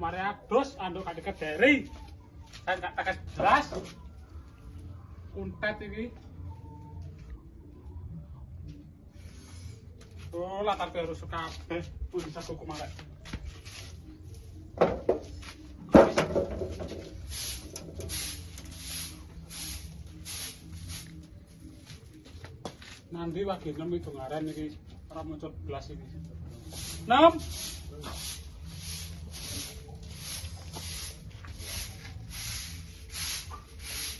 mari adus anduk kaki kederi. Saya gak pakai gelas. Kuntet iki. Oh, latar harus kabeh pun bisa kuku marek. Nanti wagi 6 itu ngaran iki ora muncul gelas iki. 6.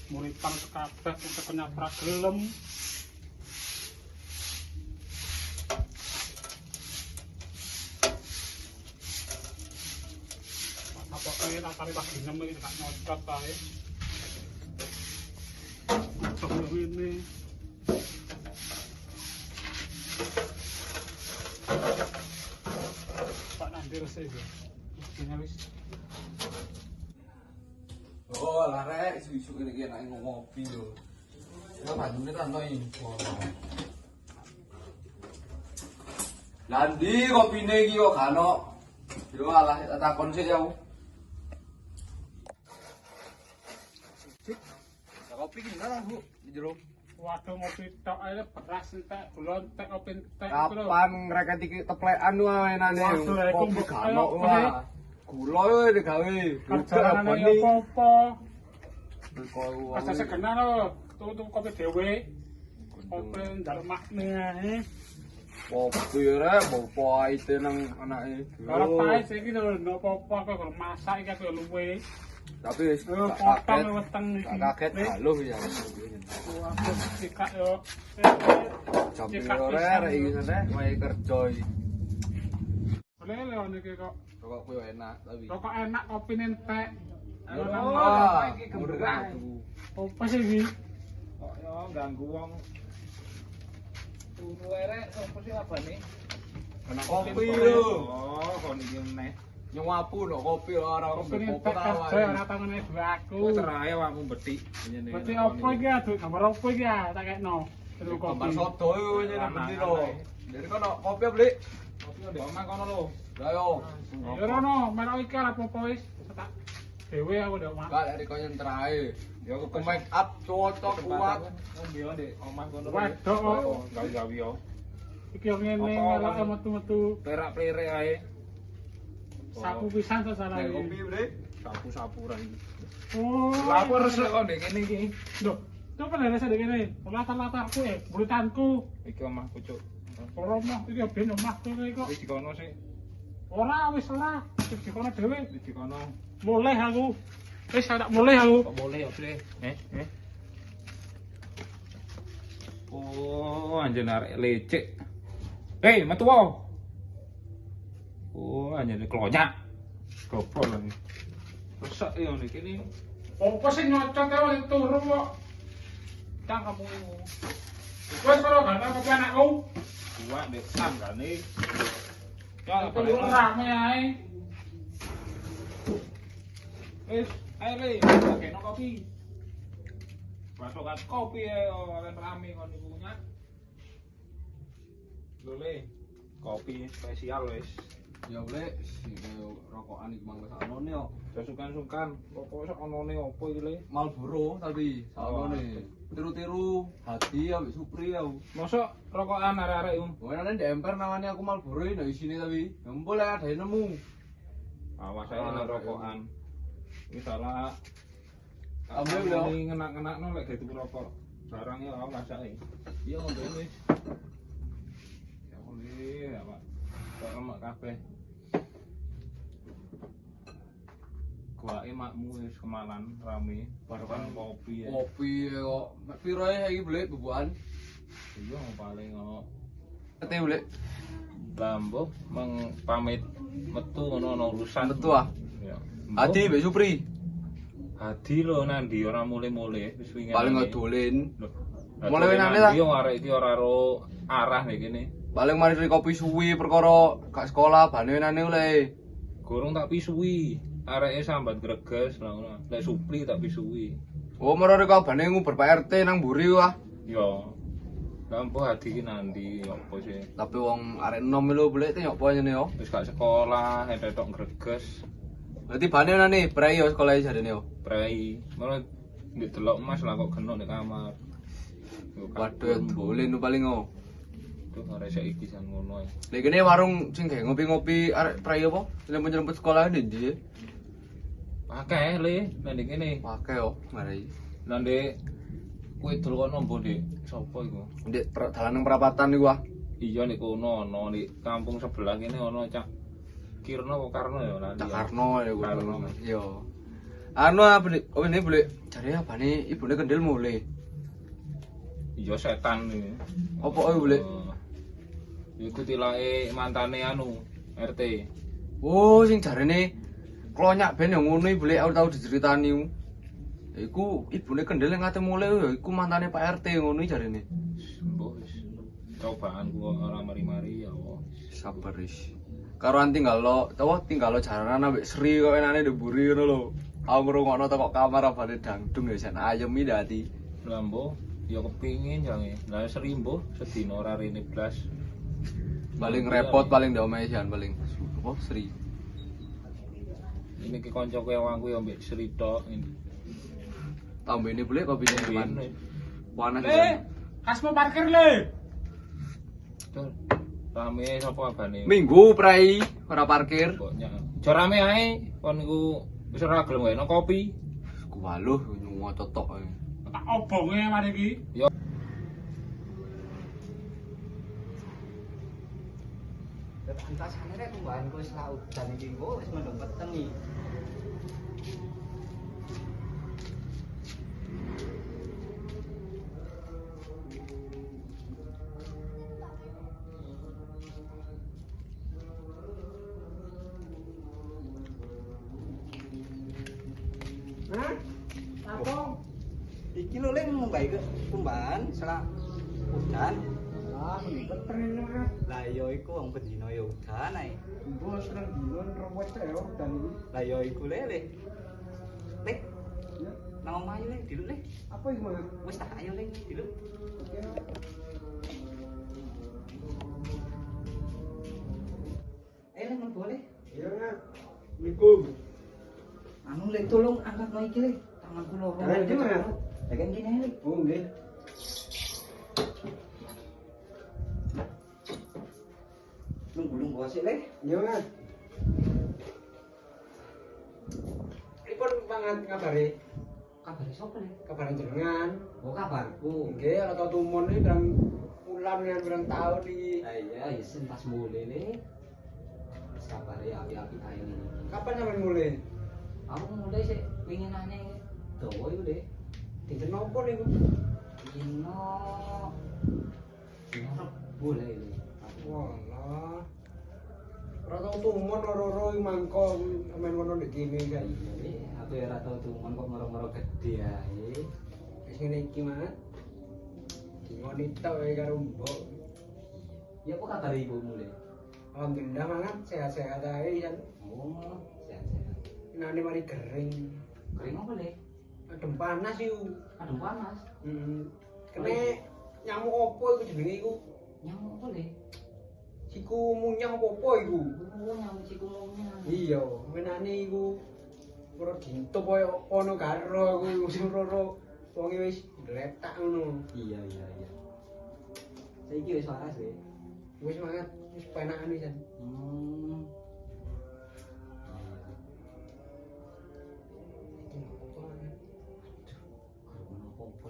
Muritan kabeh kena pra gelem. Apa kaya latari wagi 6 iki gak nyocot ae. Coba ini. Pak nanti resep ya. Ini wis. Oh, larek isu-isu iki enak ngopi lho. Ya bandune ta ono iki. Landi kopine iki kok gak ono. Yo alah takon sik ya. Kopi iki mana, Bu? Di jero. Waduh ngopi tok ae beras entek, gula entek, kopi entek. Kapan ngreketi iki teplekan wae enane. Kopi gak ono wae. Gula yo digawe. Kerjane apa-apa. Pas segena lho, tuku kopi dhewe. Kopi ndar makne ae. Kopi rek, apa aite nang anake. Kalau pahit iki lho, apa-apa kok masak iki aku luwe. Tapi wis potong weteng kaget halo ya. Waduh sikak yo. Jam rek iki sene wae kerja iki. Boleh lho niki kok. Rokok kuwi enak tapi. Rokok enak kopine entek. Wah, iki gemerang. Apa sih iki? Kok yo ganggu wong. Turu erek opo sih abane? Kena kopi lho. Oh, kon iki meneh. Nyawapu no kopi ora Kopi entek apa. kabeh ora tangane dua aku. Kok terae awakmu betik nyene. Berarti apa iki aduh gambar apa iki ya tak kekno. Terus Gambar kopi. soto yo nyene bendi lho. Jadi kono kopi beli. Kopi ndek omah kono lho. Lah yo. Ya ora merok iki ora apa-apa wis. Tak dhewe aku ndek omah. Gak dari koyo terae. Ya aku Ku make up cocok kuat. ngombe ndek omah kono. Wedok kok. Gawe-gawe yo. Iki yo ngene ngelak metu-metu. Perak-plerek ae. Sapu pisan to salah Nek iki. kopi beli. Sapu-sapuran iki. Oh. Lah aku resik kok ndek kene iki. Loh, coba lha sedek kene. Latar-latarku buritanku. Iki omahku cuk. Ora mah iki ben omah kene kok. Wis dikono sih. Ora wis ora. Wis dikono dhewe. Wis dikono. Mulih aku. Wis tak mulih aku. Kok boleh ya, Bre? Oh, anjen arek lecek. Hei, metu wae. Oh, anjen klonyak. Goblok lagi. Rusak ya nek kene. Apa sing nyocok karo turu kok. Cang kamu. Wis ora gak apa anakku. Dua ndek sanggane. Ya, Turu rame ae. wis ae le, kene kopi. Basokan kopi oleh rame kon iku nyak. Lho le, kopi spesial wis. Ya beli si rokokan iki mangko saknone yo. Sungkan-sungkan, pokoke sak onone opo iki le? Marlboro tapi saknone. Tiru-tiru hati ambek Supri ya. Mosok rokokan arek-arek iku. Wene ndek emper namanya aku Marlboro nek isine tapi. Ya mpul ada nemu. Awas ae nek rokokan. Iki salah. Ambil lho. Ini ngenak-ngenakno lek gawe tuku rokok. Barang ya awas ae. Iya ngono wis. Ya boleh, ya Pak. Kok lemak kabeh. Kuake makmu wis kemalan rame, barokan kopi ya. Kopi kok. Piro ae iki beli bubukan? Iya paling kok. Kete beli. Lambo pamit metu ngono ana urusan. Metu ah. Ya. Adi mbek Supri. Hadi lho nandi ora mulai-mulai wis wingi. Paling ngedolen. Mulai Mulai winane ta? Yo arek iki ora ro arah nek kene. Paling mari kopi suwi perkara gak sekolah bane winane oleh. Gorong tak pisuwi. Areke sambat greges lha ngono. Lek Supri tak pisuwi. Oh, merore kabane nguber Pak RT nang mburi wah. Yo. Lampu hadi ki nandi opo sih? Tapi wong arek enom lho beli teh opo nyene yo. Wis gak sekolah, etok greges. Berarti bane nih, prai yo sekolah jarene yo. Prai, malah ndek delok Mas lah kok geno ning kamar. Waduh, ya boleh nu paling oh. Tuh arek saiki jan ngono ae. Lek kene warung sing gawe ngopi-ngopi arek prai apa? Nyelemput-nyelemput sekolah ndi? Akeh le, nang kene. Pakai yo, mari. Nang ndek kuwi dol kono mbok Dik. Sopo iku? Ndek dalan perapatan iku ah. Iya nek kono ono di kampung sebelah kene ono Cak Kirno apa Karno ya lali. Cak Karno ya kuwi. Karno. Yo. Anu apa nih? Oh ini boleh cari apa nih? Ibune kendel mulai. Iya setan iki. Apa oh boleh? Iku tilake mantane anu RT. Oh sing jarene klonyak ben yang ngono iki boleh aku tau diceritani. Iku ibune kendel yang ngate mulai ya iku mantane Pak RT ngono iki jarene. Mbok wis cobaan gua ora mari-mari ya Allah. Sabar wis. Karo tinggal lo, tinggal lo jaranan ambek Sri kok enane ndeburi ngono lho. Aku ngrungokno teko kamar abane dangdung ya jan ayem iki dadi. Lah mbok ya kepingin jange. Lah serimbo sedina ora rene blas. Paling repot paling ndak omahe jan paling. Apa Sri? Ini ki kancaku wangku ya mbek Sri tok ini. Tambah ini boleh kopinya teman. Panas Le, kan. kasmu parkir le. Betul. Rame sapa abane? Minggu prai ora parkir. Pokoknya. Jo rame ae kon niku wis ora gelem wae kopi. Ku waluh nyuwun totok ae. Tak obonge mari iki. Yo Antasane rek kumbahan ku wis laudan iki kok wis mendung peteng iki. Hah? Apa? Iki lho lek ngombahi ke kumbahan selak udan. Ah, peteng ini. Lah ya iku wong bendina ya udan ae. Bos nang dilon robot ya dan ini. Lah ya iku le. Lek Ya, nang omah le diluk le. apa iki Mas? Wis tak ayo le diluk. Le men boleh. Iya, Mas. Assalamualaikum. Anu le tolong angkat no iki le. Tanganku loro. Lah, iki, Mas. Lah kan gini le. Oh, nggih. Nunggu wasik le. Iya, Mas. Pripun banget ngabari? Kabare sapa le? Kabaran jenengan. Oh kabarku. Nggih, ora tau tumun iki pirang wulan kan pirang taun iki. Ah iya, isen pas mulai le. Wis kabare api-api ae ini. Kapan sampean mulai? Aku mulai sih pengen nanya dawa iku le. Dinten nopo niku? Dino boleh le. Walah. Ora tau tumun ora-ora iki mangko men ngono ndek kene kan. Iya le, aku ya ora tau tuman kok moro-moro gede ae. Wis ngene iki, Mas. Ngoni tok wae karo mbok. Ya apa kabar ibu mulai? Alhamdulillah mangan sehat-sehat ae kan. Oh, sehat-sehat. Nane mari kering. Kering apa le? Adem panas iku. Adem panas. Kene nyamuk opo iku jenenge iku? Nyamuk apa le? Siku munyang opo iku? Oh, nyamuk cikungunya. Iya, menane iku ora dintup koyo ono karo aku sing roro wonge wis letak ngono. Iya. Saiki wis waras we. Wis mangan, wis penakan wis. Hmm.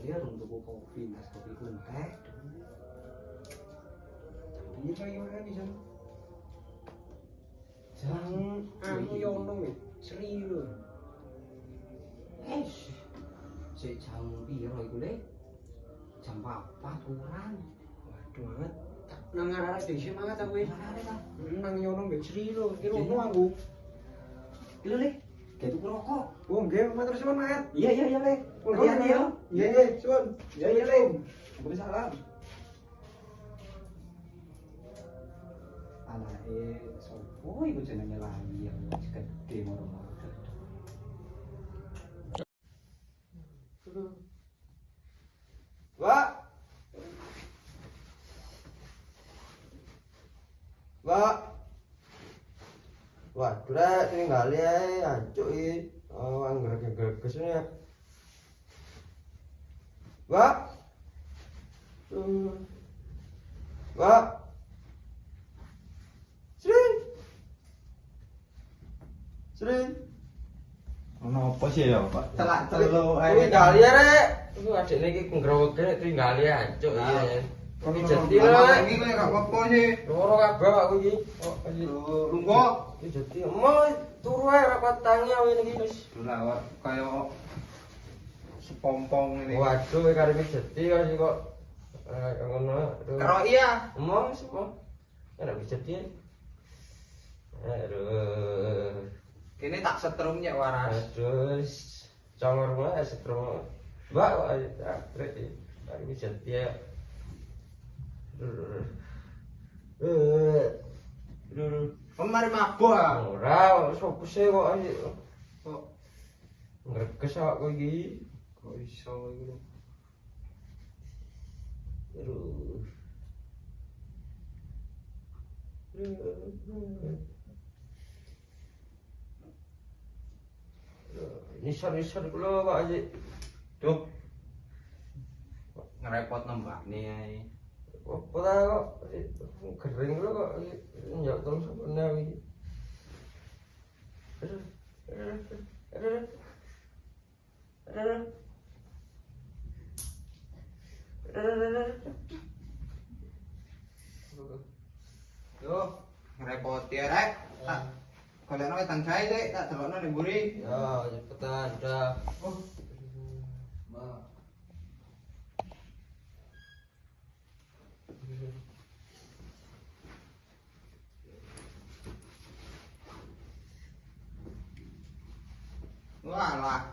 Dia rung tuku kopi, mas kopi kuntek. Iya kaya makan di sana. Jam Anu yo ono wis, Sri lho. Sik jam piro iku le? Jam 4 kurang. Waduh banget. Nang arek dhisik mangan aku wis. Mana ta? Nang nyono mbek Sri lho, iki ono aku. Lho le, kayak tuku rokok. Oh nggih, matur suwun mangan. Iya le. Hati-hati ya. Iya, suwun. Ya iya le. Waalaikumsalam. Anake sopo iku jenenge lali yang gede moro-moro. Mbak. Mbak. Waduh rek tinggal ae ancuk iki. Angger geges ini. Mbak. Mbak. Sri. Ono apa sih ya, Pak? Telak telu Kuwi gali rek. Iku adekne iki ngrowek ning gali ancuk iki. Iki jeti rek. Iki kok gak apa-apa sih. Loro kabeh aku iki. Lungguh. Iki jeti. Mau turu ae rapat tangi awake iki wis. Lah kaya sepompong ini. Waduh karo iki jeti kok ngono. Karo iya. Mau semua. Enak jeti. Aduh. Kene tak setrumnya waras. Aduh. Congor wae setrum. Mbak kok trek iki. Karo iki jeti ya. Mari mabuk ah. Ora, sopo sih kok kok ngreges awakku iki. Kok iso iki lho. Aduh. Nisar kula kok aja. Duh. Ngerepot nembakne ae. Apa ta kok kering kula kok njak tong sapene iki. Yo, ngerepoti rek. Tak golekno wetang jahe sik, tak delokno ning mburi. Ya, cepetan dah. Wah lah.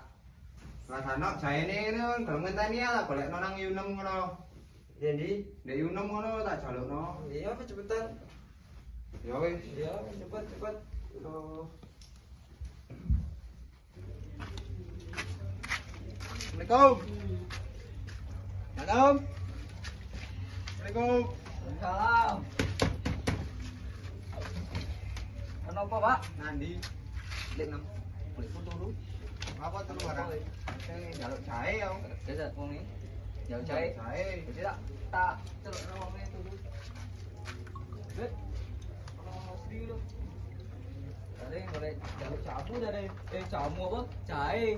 Rasane jahene ngene gelem ngenteni ya tak golekno nang Yunem ngono. Jadi, Nek Yunem ngono tak jalukno. iya apa cepetan? Ya wis. Ya, cepat. Loh. Assalamualaikum. Assalamualaikum. Assalamualaikum. Salam. Ono apa, Pak? Nandi. Lek nang boleh turu. Apa telu barang? Sing njaluk jahe yo. Biasa wong iki. Jauh jahe. Jahe. Wis tak celukno wong e turu. Wes. Ono Sri lho. Tadi boleh jaluk jamu dari jamu apa? Jahe.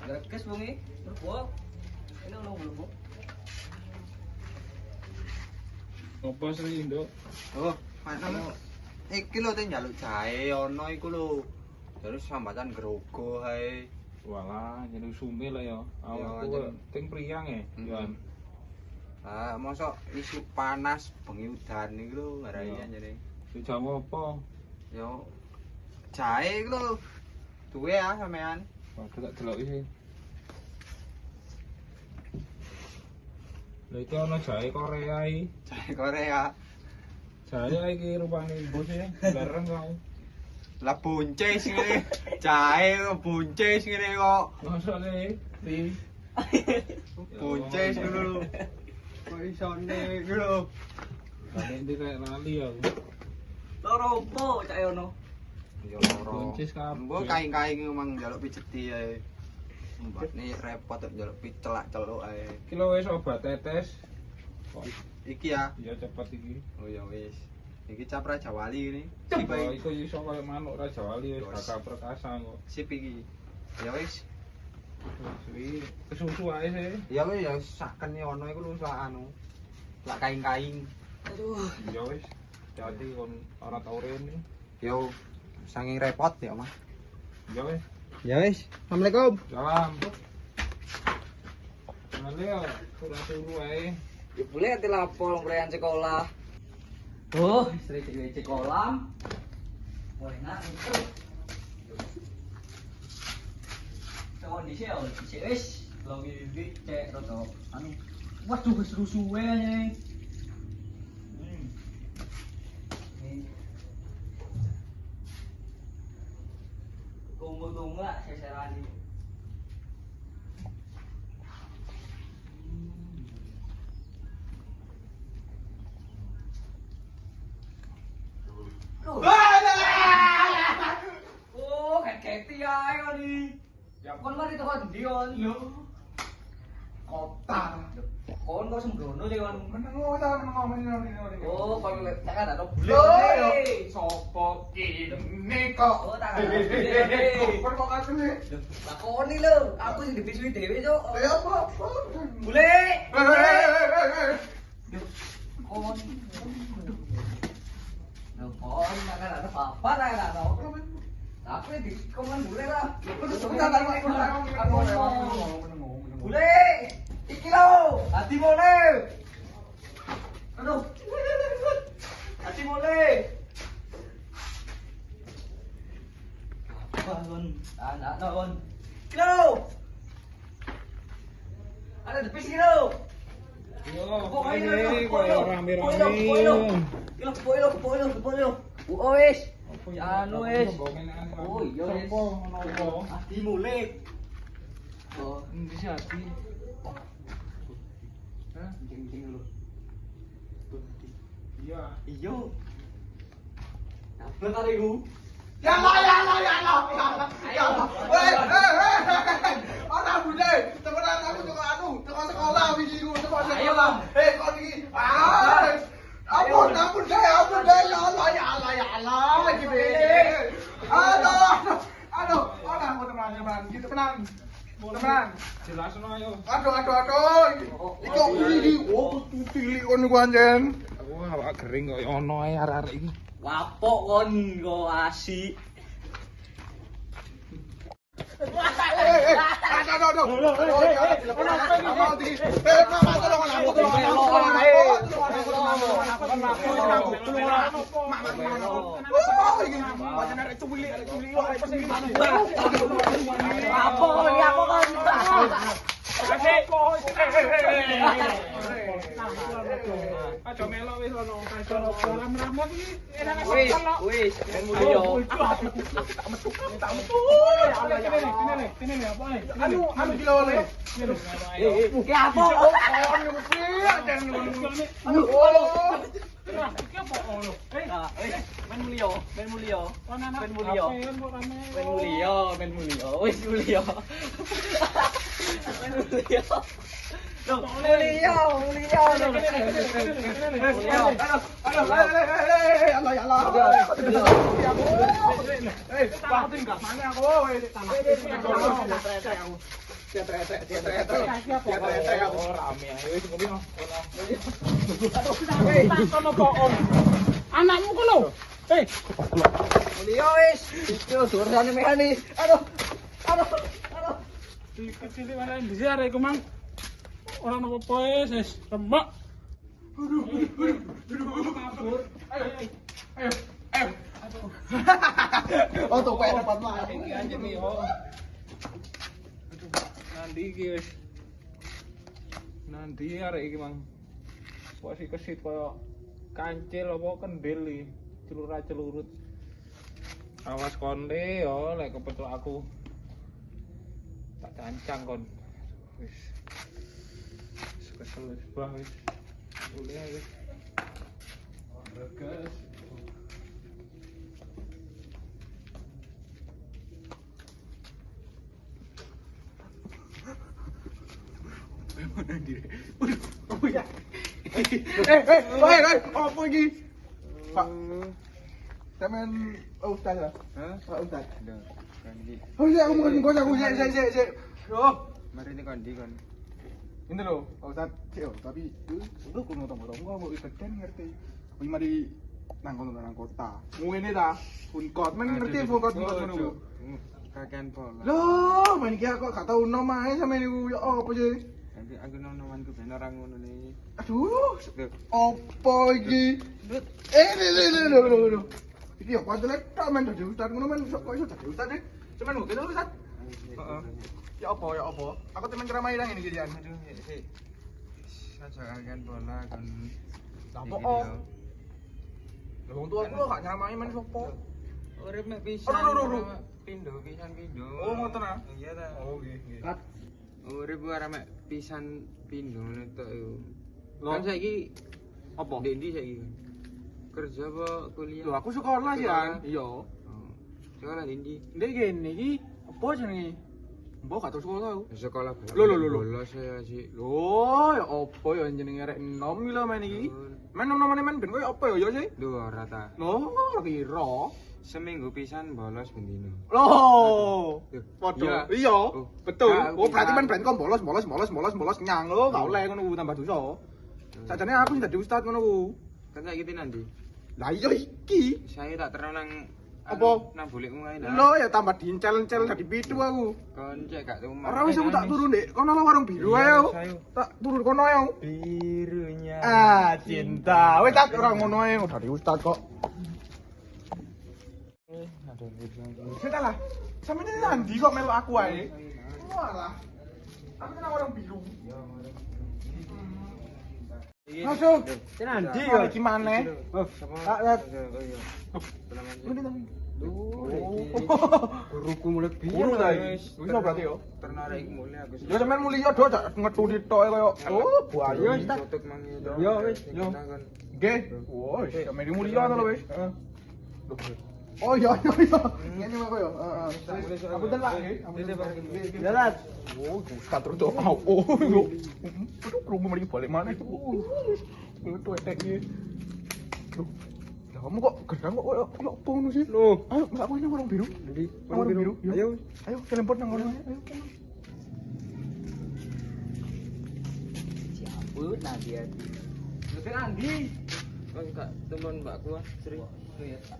Gagas wong iki. Terus gua ini ono belum? Apa Sri, Nduk? Oh, mana? Iki lho teh njaluk jahe ono iku lho. Terus sambatan grogo hae. Walah, jadi sumil lah ya. Awakku aja. ting priyang ya, Yan. Ah, mosok isu panas bengi udan iki lho ngarahi jane. Di jamu apa? Yo jahe iku lho. Duwe ya sampean. Waduh tak deloki sih. Lha iki ana jahe Korea iki. Jahe Korea. Jahe iki rupane bos ya, bareng kau. Lah buncis ngene. Jahe kok buncis ngene kok. Masane di Buncis dulu. Kok isone iku lho. Kane iki kayak lali ya. Loro opo cak ono? Ya loro. Buncis kabeh. Mbok kaing-kaing emang njaluk pijeti ae. Mbak ini repot kok njaluk picelak-celuk ae. Iki lho wis obat tetes. Kok Iki ya. iya cepet iki. Oh ya wis. Iki cap Raja Wali ini. Sip iku iso kaya manuk Raja Wali wis bakal perkasa kok. Sip iki. Ya wis. Wis kesusu ae sih. Ya wis ya saken ya ono iku lho sak anu. Lak kaing-kaing. Aduh. Ya wis. Jadi kon ora tau rene. Yo saking repot ya, Mas. Ya wis. Ya wis. Assalamualaikum. Salam. Ngene ya, ora turu ae. Ya boleh ati lapor ngrean sekolah. Oh, Sri dhewe sekolah. Wah, enak itu. Cowok di sini, wis. Lagi di cek roto. Anu, waduh wis rusuhe aja. Tunggu-tunggu lah, seseran ini. ndi kon? Lho. Kota. Kon kok sembrono sih kon. Meneng ta ngomong ini. Oh, kon lek tak ada bule. Lho, sopo kene kok. Oh, tak ada bule. Kon kok katene. Lah kon iki lho, aku sing dipisui dhewe, Cuk. Ya apa? Bule. Eh. Kon. Lho, kon makan ada apa tak ada. Tapi di komen bule lah. Bule, iki lho, hati mole. Aduh. Hati mole. Apa kon? Anak kon. Lho. Ada di sini lho. Yo, Pokoknya rame-rame. Oh wis. Anu wis. Oh iya wis. Sopo ngono apa? Adi mulai. Oh, Endi sih ati? Hah? jeng-jeng dulu. Iya. Iya. Nabrak karo iku. Ya Allah. Ora bude, temenan aku teko sekolah wingi iku, teko sekolah. Kok iki? Ampun deh, ya Allah, gitu. Aduh, teman, gitu tenang. Jelasin ayo. Aduh. Iki cilik kon iku anjen. Wah, awak kering kok ono ae arek-arek iki. Wapok kon kok asik. Wis, ben mulya. Anu kilo le. Ki apa? Ben mulya. Wis mulya. Anakmu kok lho. Mulya wis. Itu suarane mekani. Aduh. Cilik mana ndi arek iku mang? Ora apa-apa wis remek. Kabur. Ayo. Oh, tuh kayak dapat mah. Iki anjir nih, oh. Nanti iki wis. Nanti arek iki mang. Posisi kesit koyo kancil apa kendil iki. Celura-celurut. Awas konde yo lek kepethuk aku. Tak cancang kon. Wis. Kesel wis bah wis. Boleh wis. Bagus. Oh ya. Apa iki? Pak. Sampeyan ustaz ya? Hah? Pak ustaz. Lho, kondi. Oh iya, aku mau ngomong aku sik. Yo. Mari ini kondi kon. Ini loh, Pak Ustaz, tapi itu kuno tonggo mau ibadah ngerti. Wih mari nang kota. Ngene ta, Funcode. Men ngerti Funcode ngono. Kakean pola. Loh, men iki aku gak tau nom ae sampe niku ya apa sih? Nanti aku nomanku ben ora ngono nih. Aduh, apa iki? Lho. Iki yo pancen tok men dadi ustaz ngono men kok iso dadi ustaz e? Cuman ngono lho ustaz. Heeh. Ya apa? Aku temen ceramah nang ngene iki jan. Aduh, sik. Saja kakean pola kon. Apa kok? Lho wong tuaku lho gak nyamahi men sopo? Urip mek pisan. Aduh. Pindo. Oh, ngoten ah. Iya ta. Oh, nggih. Urip ora mek pisan pindo ngono tok yo. Lho. Kan saiki Apa? Dendi saiki. Kerja apa kuliah? Lho aku sekolah sih kan. Iya. Oh. Sekolah Dendi. Ndek kene iki apa jenenge? Mbok gak terus sekolah tau. Sekolah Lho. bolos ya sih. Loh, ya apa ya jenenge rek enom iki lho men iki. Men nom-nomane men ben koyo apa ya sih? Dua rata. Loh, kira. Seminggu pisan bolos bendino. Loh. Iya. Padha. Iya, betul. Nah, Oh, berarti pisan. men ben kom bolos nyang lho, gak oleh ngono ku tambah dosa. Sajane aku sing dadi ustaz ngono ku. Kan saiki nanti. Lah iya iki. Saya tak terang nang Apa? nang bulikmu kae. Lho ya tambah diincel-encel dadi pitu aku. Kon cek gak tuh. Ora wis aku tak turu ndek kono lho warung biru ae. Yo. Tak turu kono ae. Birunya. Cinta. Wis tak ora ngono ae dadi ustaz kok. Sudah lah. Sampe ini nanti kok melok aku ae. Walah. Aku nang warung biru. Masuk. Nanti Kok iki maneh? Tak. Ini nang. Guruku mulai Guru ta iki. Wis berarti yo. Ternarik iki mulai aku. Ya sampean mulia do jak ngetudi tok koyo. Oh, buaya wis tak. Tutup mangi do. Yo wis, yo. Nggih. Wis, sampeyan mulia to lho wis. Heeh. Oh iya. Ngene kok yo. Heeh. Apunten Pak nggih. Apunten. Jalan. Oh, ustaz terus tok. Oh, yo. Aduh, krungu mriki balik maneh. Itu etek iki. Loh. Lah kamu kok gedang kok koyo apa ngono sih? Loh, ayo mbak kowe nang warung biru. Di warung biru. Ayo. Ayo, kelempot nang kono. Ayo. Siaput nanti ya. Lebih Andi. Kok gak temen mbakku sering.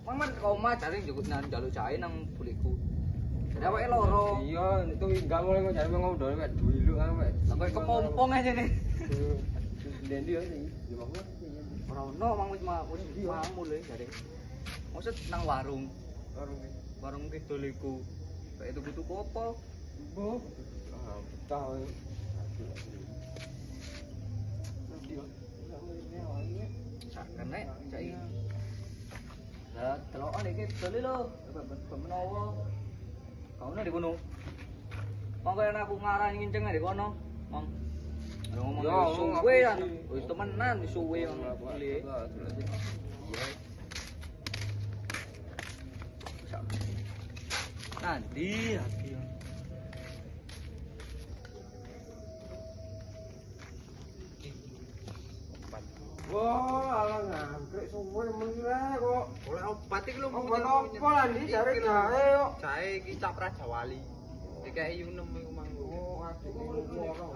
Maman kau mah cari jukut nang jaluk cair nang bulikku. Jadi awake loro. Iya, itu enggak mulai ngajari ngomong wek dulu kan wek. Lah kowe kepompong aja nih. Dendi yo sing. Yo aku. Ora ono mang wis mulai jare. Maksud nang warung. Warung kidul iku. Kayak tuku-tuku apa? Bu. Tahu. Sakene cai. Lah telokan iki dole lho. Menawa. Kaune di kono. Monggo yen aku ngarani nginceng di kono. Mong. Ngomong suwe ya. Wis temenan disuwe ngene. Nanti. Wah, alah ngangkrek suwe meneh kok. Oleh obat iki lho. Obat apa Andi jare jae yo. Jae iki cap Raja Wali. Dikai 6 iku mang. Oh, adik iki loro.